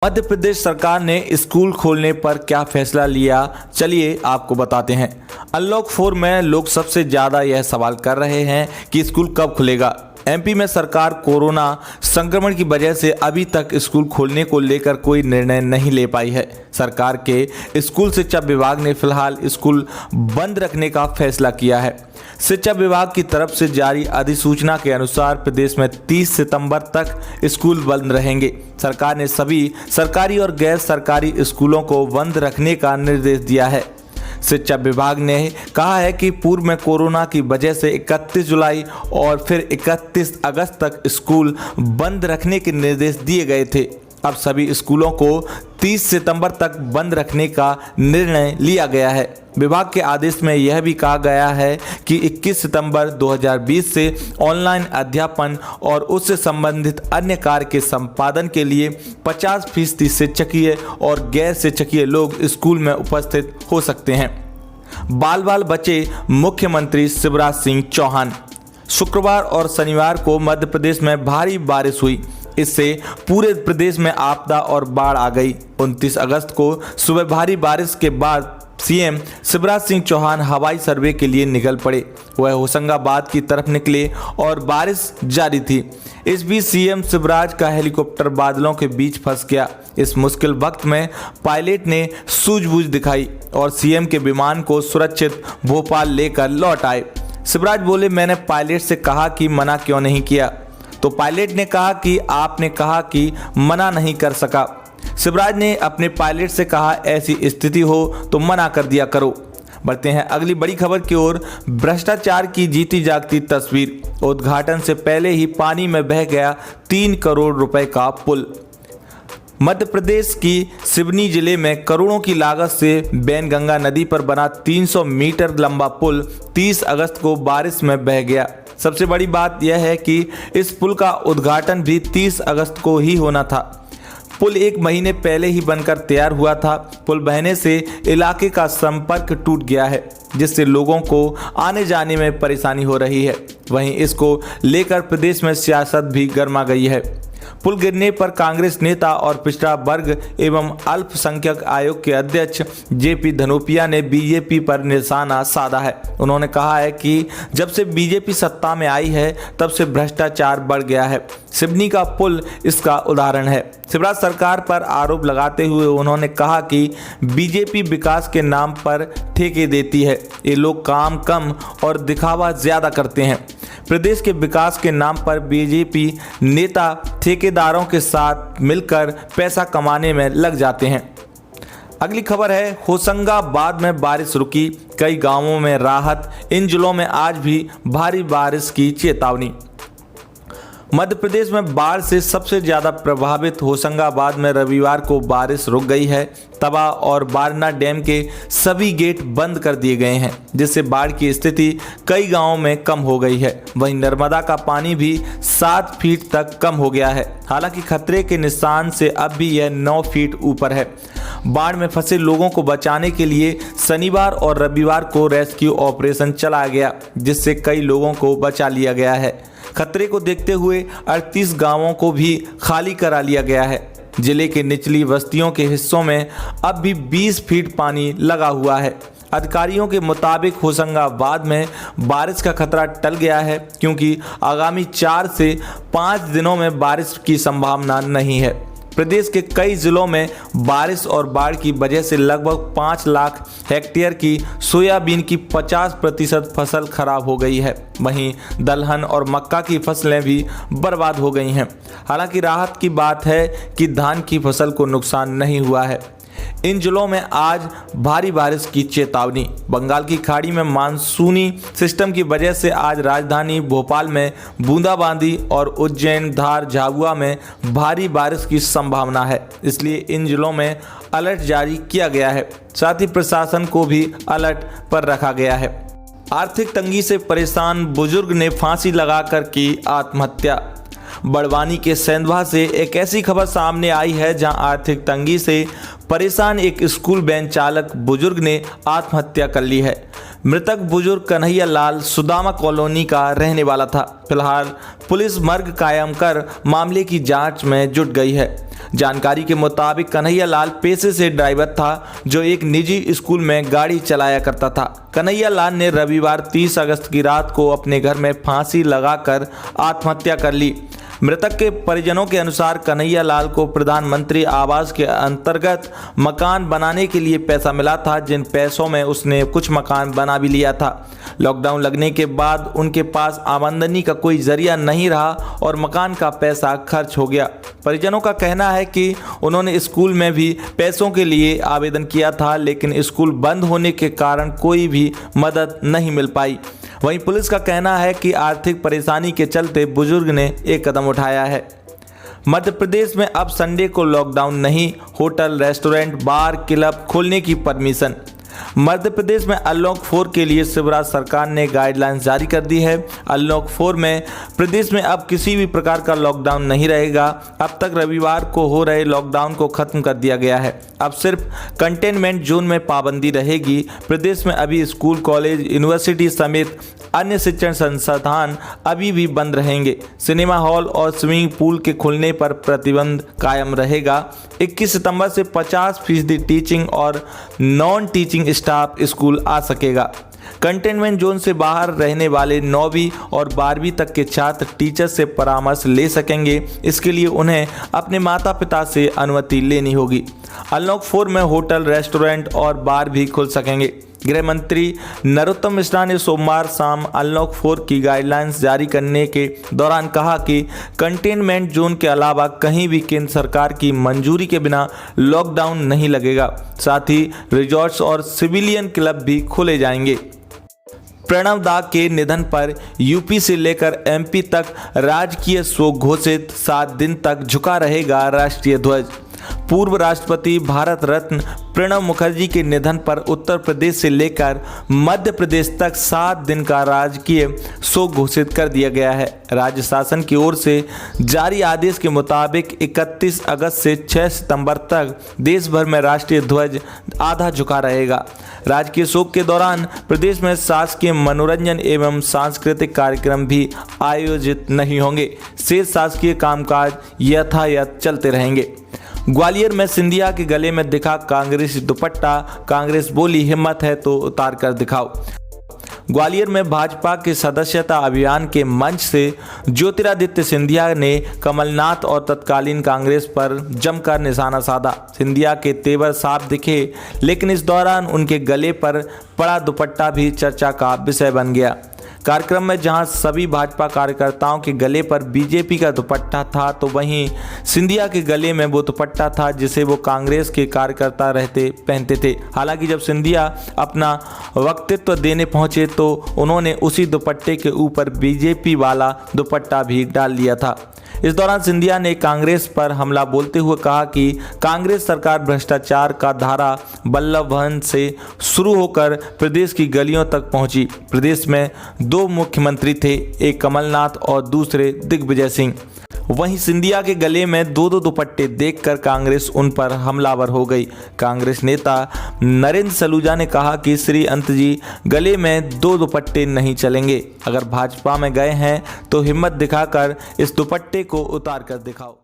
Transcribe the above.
मध्य प्रदेश सरकार ने स्कूल खोलने पर क्या फैसला लिया, चलिए आपको बताते हैं। अनलॉक 4 में लोग सबसे ज़्यादा यह सवाल कर रहे हैं कि स्कूल कब खुलेगा। एमपी में सरकार कोरोना संक्रमण की वजह से अभी तक स्कूल खोलने को लेकर कोई निर्णय नहीं ले पाई है। सरकार के स्कूल शिक्षा विभाग ने फिलहाल स्कूल बंद रखने का फैसला किया है। शिक्षा विभाग की तरफ से जारी अधिसूचना के अनुसार प्रदेश में 30 सितंबर तक स्कूल बंद रहेंगे। सरकार ने सभी सरकारी और गैर सरकारी स्कूलों को बंद रखने का निर्देश दिया है। शिक्षा विभाग ने कहा है कि पूर्व में कोरोना की वजह से 31 जुलाई और फिर 31 अगस्त तक स्कूल बंद रखने के निर्देश दिए गए थे। अब सभी स्कूलों को 30 सितंबर तक बंद रखने का निर्णय लिया गया है। विभाग के आदेश में यह भी कहा गया है कि 21 सितंबर 2020 से ऑनलाइन अध्यापन और उससे संबंधित अन्य कार्य के संपादन के लिए 50% शिक्षकीय और गैर शिक्षकीय लोग स्कूल में उपस्थित हो सकते हैं। बाल बाल बचे मुख्यमंत्री शिवराज सिंह चौहान। शुक्रवार और शनिवार को मध्य प्रदेश में भारी बारिश हुई। इससे पूरे प्रदेश में आपदा और बाढ़ आ गई। 29 अगस्त को सुबह भारी बारिश के बाद सीएम शिवराज सिंह चौहान हवाई सर्वे के लिए निकल पड़े। वह होशंगाबाद की तरफ निकले और बारिश जारी थी। इस बीच सीएम शिवराज का हेलीकॉप्टर बादलों के बीच फंस गया। इस मुश्किल वक्त में पायलट ने सूझबूझ दिखाई और सीएम के विमान को सुरक्षित भोपाल लेकर लौट आए। शिवराज बोले, मैंने पायलट से कहा कि मना क्यों नहीं किया, तो पायलट ने कहा कि आपने कहा कि मना नहीं कर सका। शिवराज ने अपने पायलट से कहा, ऐसी स्थिति हो तो मना कर दिया करो। बढ़ते हैं अगली बड़ी खबर की ओर। भ्रष्टाचार की जीती जागती तस्वीर। उद्घाटन से पहले ही पानी में बह गया 3 करोड़ रुपए का पुल। मध्य प्रदेश की सिवनी जिले में करोड़ों की लागत से बैनगंगा नदी पर बना 300 मीटर लंबा पुल 30 अगस्त को बारिश में बह गया। सबसे बड़ी बात यह है कि इस पुल का उद्घाटन भी 30 अगस्त को ही होना था। पुल 1 महीने पहले ही बनकर तैयार हुआ था। पुल बहने से इलाके का संपर्क टूट गया है, जिससे लोगों को आने जाने में परेशानी हो रही है। वहीं इसको लेकर प्रदेश में सियासत भी गर्मा गई है। पुल गिरने पर कांग्रेस नेता और पिछड़ा वर्ग एवं अल्पसंख्यक आयोग के अध्यक्ष जेपी धनोपिया ने बीजेपी पर निशाना साधा है। उन्होंने कहा है कि जब से बीजेपी सत्ता में आई है तब से भ्रष्टाचार बढ़ गया है। सिवनी का पुल इसका उदाहरण है। शिवराज सरकार पर आरोप लगाते हुए उन्होंने कहा कि बीजेपी विकास के नाम पर ठेके देती है। ये लोग काम कम और दिखावा ज्यादा करते हैं। प्रदेश के विकास के नाम पर बीजेपी नेता ठेकेदारों के साथ मिलकर पैसा कमाने में लग जाते हैं। अगली खबर है, होशंगाबाद में बारिश रुकी, कई गांवों में राहत। इन जिलों में आज भी भारी बारिश की चेतावनी। मध्य प्रदेश में बाढ़ से सबसे ज्यादा प्रभावित होशंगाबाद में रविवार को बारिश रुक गई है। तवा और बारना डैम के सभी गेट बंद कर दिए गए हैं, जिससे बाढ़ की स्थिति कई गांवों में कम हो गई है। वहीं नर्मदा का पानी भी 7 फीट तक कम हो गया है। हालांकि खतरे के निशान से अब भी यह 9 फीट ऊपर है। बाढ़ में फंसे लोगों को बचाने के लिए शनिवार और रविवार को रेस्क्यू ऑपरेशन चलाया गया, जिससे कई लोगों को बचा लिया गया है। खतरे को देखते हुए 38 गांवों को भी खाली करा लिया गया है। जिले के निचली बस्तियों के हिस्सों में अब भी 20 फीट पानी लगा हुआ है। अधिकारियों के मुताबिक होशंगाबाद में बारिश का खतरा टल गया है, क्योंकि आगामी 4 से 5 दिनों में बारिश की संभावना नहीं है। प्रदेश के कई जिलों में बारिश और बाढ़ की वजह से लगभग 5 लाख हेक्टेयर की सोयाबीन की 50% फसल खराब हो गई है। वहीं दलहन और मक्का की फसलें भी बर्बाद हो गई हैं। हालांकि राहत की बात है कि धान की फसल को नुकसान नहीं हुआ है। इन जिलों में आज भारी बारिश की चेतावनी। बंगाल की खाड़ी में मानसूनी सिस्टम की वजह से आज राजधानी भोपाल में बूंदाबांदी और उज्जैन, धार, झाबुआ में भारी बारिश की संभावना है। इसलिए इन जिलों में अलर्ट जारी किया गया है। साथ ही प्रशासन को भी अलर्ट पर रखा गया है। आर्थिक तंगी से परेशान बुजुर्ग ने फांसी लगाकर की आत्महत्या। बड़वानी के सेंधवा से एक ऐसी खबर सामने आई है जहां आर्थिक तंगी से परेशान एक स्कूल वैन चालक बुजुर्ग ने आत्महत्या कर ली है। मृतक बुजुर्ग कन्हैया लाल सुदामा कॉलोनी का रहने वाला था। फिलहाल पुलिस मर्ग कायम कर मामले की जांच में जुट गई है। जानकारी के मुताबिक कन्हैया लाल पेशे से ड्राइवर था जो एक निजी स्कूल में गाड़ी चलाया करता था। कन्हैया लाल ने रविवार 30 अगस्त की रात को अपने घर में फांसी लगाकर आत्महत्या कर ली। मृतक के परिजनों के अनुसार कन्हैया लाल को प्रधानमंत्री आवास के अंतर्गत मकान बनाने के लिए पैसा मिला था, जिन पैसों में उसने कुछ मकान बना भी लिया था। लॉकडाउन लगने के बाद उनके पास आमदनी का कोई जरिया नहीं रहा और मकान का पैसा खर्च हो गया। परिजनों का कहना है कि उन्होंने स्कूल में भी पैसों के लिए आवेदन किया था, लेकिन स्कूल बंद होने के कारण कोई भी मदद नहीं मिल पाई। वहीं पुलिस का कहना है कि आर्थिक परेशानी के चलते बुजुर्ग ने एक कदम उठाया है। मध्य प्रदेश में अब संडे को लॉकडाउन नहीं, होटल, रेस्टोरेंट, बार, क्लब खोलने की परमिशन। मध्य प्रदेश में अनलॉक 4 के लिए शिवराज सरकार ने गाइडलाइंस जारी कर दी है। अनलॉक 4 में प्रदेश में अब किसी भी प्रकार का लॉकडाउन नहीं रहेगा। अब तक रविवार को हो रहे लॉकडाउन को खत्म कर दिया गया है। अब सिर्फ कंटेनमेंट जोन में पाबंदी रहेगी। प्रदेश में अभी स्कूल, कॉलेज, यूनिवर्सिटी समेत अन्य शिक्षण संस्थान अभी भी बंद रहेंगे। सिनेमा हॉल और स्विमिंग पूल के खुलने पर प्रतिबंध कायम रहेगा। 21 सितंबर से 50% टीचिंग और नॉन टीचिंग स्टाफ स्कूल आ सकेगा। कंटेनमेंट जोन से बाहर रहने वाले 9वीं और 12वीं तक के छात्र टीचर से परामर्श ले सकेंगे। इसके लिए उन्हें अपने माता पिता से अनुमति लेनी होगी। अनलॉक 4 में होटल, रेस्टोरेंट और बार भी खुल सकेंगे। गृह मंत्री नरोत्तम मिश्रा ने सोमवार शाम अनलॉक 4 की गाइडलाइंस जारी करने के दौरान कहा कि कंटेनमेंट जोन के अलावा कहीं भी केंद्र सरकार की मंजूरी के बिना लॉकडाउन नहीं लगेगा। साथ ही रिजॉर्ट्स और सिविलियन क्लब भी खोले जाएंगे। प्रणव दा के निधन पर यूपी से लेकर एमपी तक राजकीय शोक घोषित। 7 दिन तक झुका रहेगा राष्ट्रीय ध्वज। पूर्व राष्ट्रपति भारत रत्न प्रणब मुखर्जी के निधन पर उत्तर प्रदेश से लेकर मध्य प्रदेश तक 7 दिन का राजकीय शोक घोषित कर दिया गया है। राज्य शासन की ओर से जारी आदेश के मुताबिक 31 अगस्त से 6 सितंबर तक देश भर में राष्ट्रीय ध्वज आधा झुका रहेगा। राजकीय शोक के दौरान प्रदेश में शासकीय मनोरंजन एवं सांस्कृतिक कार्यक्रम भी आयोजित नहीं होंगे। शेष शासकीय कामकाज यथायथ चलते रहेंगे। ग्वालियर में सिंधिया के गले में दिखा कांग्रेसी दुपट्टा। कांग्रेस बोली हिम्मत है तो उतार कर दिखाओ। ग्वालियर में भाजपा के सदस्यता अभियान के मंच से ज्योतिरादित्य सिंधिया ने कमलनाथ और तत्कालीन कांग्रेस पर जमकर निशाना साधा। सिंधिया के तेवर साफ दिखे, लेकिन इस दौरान उनके गले पर पड़ा दुपट्टा भी चर्चा का विषय बन गया। कार्यक्रम में जहां सभी भाजपा कार्यकर्ताओं के गले पर बीजेपी का दुपट्टा था, तो वहीं सिंधिया के गले में वो दुपट्टा था जिसे वो कांग्रेस के कार्यकर्ता पहनते थे। हालांकि जब सिंधिया अपना वक्तव्य देने पहुंचे तो उन्होंने उसी दुपट्टे के ऊपर बीजेपी वाला दुपट्टा भी डाल लिया था। इस दौरान सिंधिया ने कांग्रेस पर हमला बोलते हुए कहा कि कांग्रेस सरकार भ्रष्टाचार का धारा बल्लभ भवन से शुरू होकर प्रदेश की गलियों तक पहुंची। प्रदेश में 2 मुख्यमंत्री थे, एक कमलनाथ और दूसरे दिग्विजय सिंह। वहीं सिंधिया के गले में 2 दुपट्टे देखकर कांग्रेस उन पर हमलावर हो गई। कांग्रेस नेता नरेंद्र सलूजा ने कहा कि श्री अंत जी गले में 2 दुपट्टे नहीं चलेंगे। अगर भाजपा में गए हैं तो हिम्मत दिखाकर इस दुपट्टे को उतार कर दिखाओ।